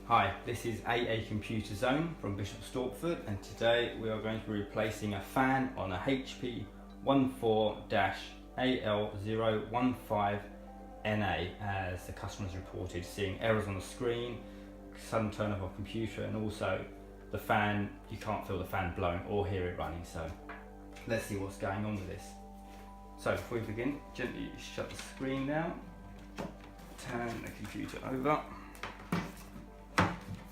Hi, this is AA Computer Zone from Bishop Stortford, and today we are going to be replacing a fan on a HP 14-AL115NA, as the customer has reported seeing errors on the screen, sudden turn off our computer, and also the fan, you can't feel the fan blowing or hear it running. So let's see what's going on with this. So before we begin, gently shut the screen down, turn the computer over.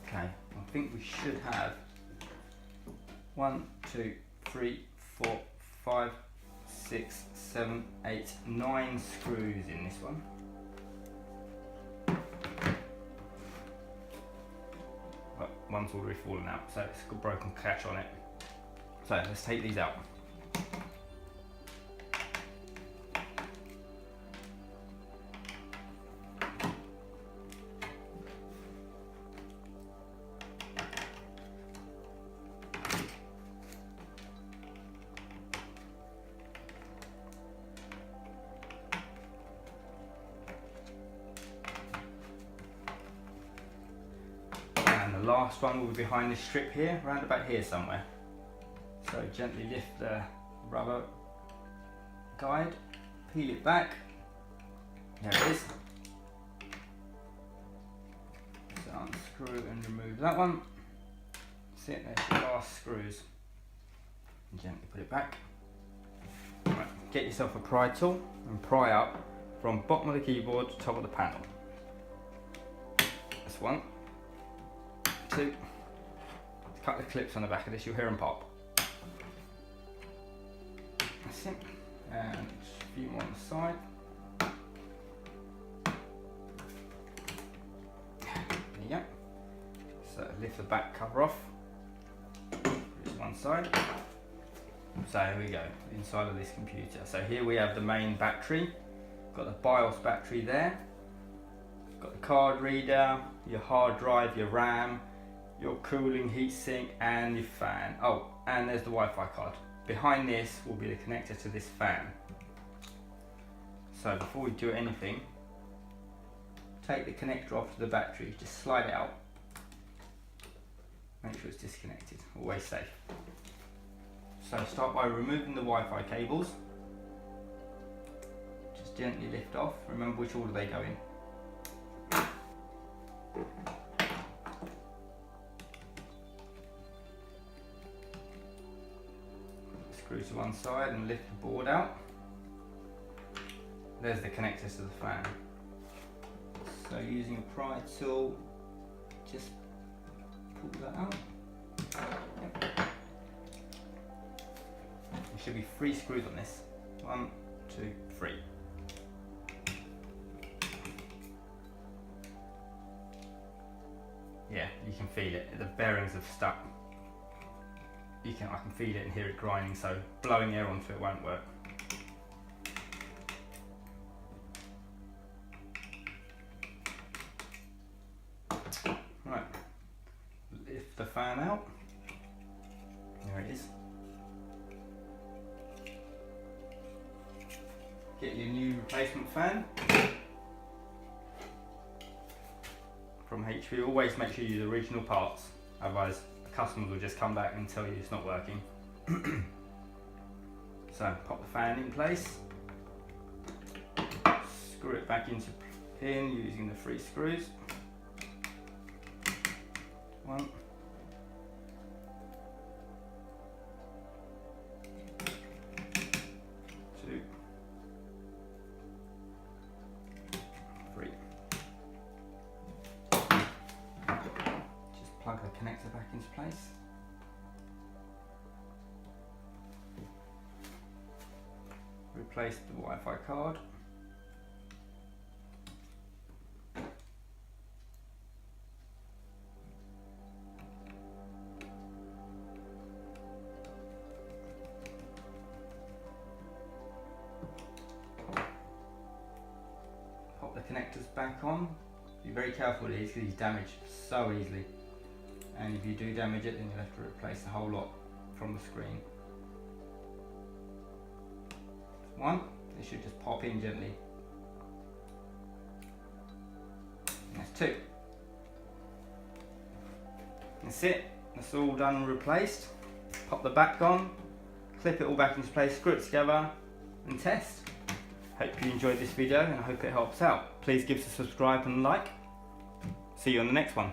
Okay, I think we should have 1, 2, 3, 4, 5, 6, 7, 8, 9 screws in this one. But one's already fallen out, so it's got a broken catch on it. So let's take these out. The last one will be behind this strip here, around about here somewhere. So gently lift the rubber guide, peel it back. There it is. So unscrew and remove that one. See it, there's your last screws. And gently put it back. Right, get yourself a pry tool and pry up from bottom of the keyboard to top of the panel. That's one. 2. Cut the clips on the back of this, you'll hear them pop. That's it. And just a few more on the side. There you go. So lift the back cover off. Just one side. So here we go, inside of this computer. So here we have the main battery. Got the BIOS battery there. Got the card reader, your hard drive, your RAM, your cooling heatsink and your fan. Oh, and there's the Wi-Fi card. Behind this will be the connector to this fan. So before we do anything, take the connector off to the battery, just slide it out. Make sure it's disconnected, always safe. So start by removing the Wi-Fi cables. Just gently lift off, remember which order they go in. Screw to one side and lift the board out. There's the connectors to the fan. So using a pry tool, just pull that out. Yep. There should be 3 screws on this. 1, 2, 3. Yeah, you can feel it. The bearings have stuck. I can feel it and hear it grinding, so blowing air onto it won't work. Right, lift the fan out. There it is. Get your new replacement fan from HP. Always make sure you use the original parts, otherwise customers will just come back and tell you it's not working. So pop the fan in place, screw it back into pin using the 3 screws. 1, 2, 3. Plug the connector back into place. Replace the Wi-Fi card. Pop the connectors back on. Be very careful with these because he's damaged so easily. And if you do damage it, then you'll have to replace the whole lot from the screen. 1, they should just pop in gently. And that's 2. That's it, that's all done and replaced. Pop the back on, clip it all back into place, screw it together and test. Hope you enjoyed this video and I hope it helps out. Please give us a subscribe and like. See you on the next one.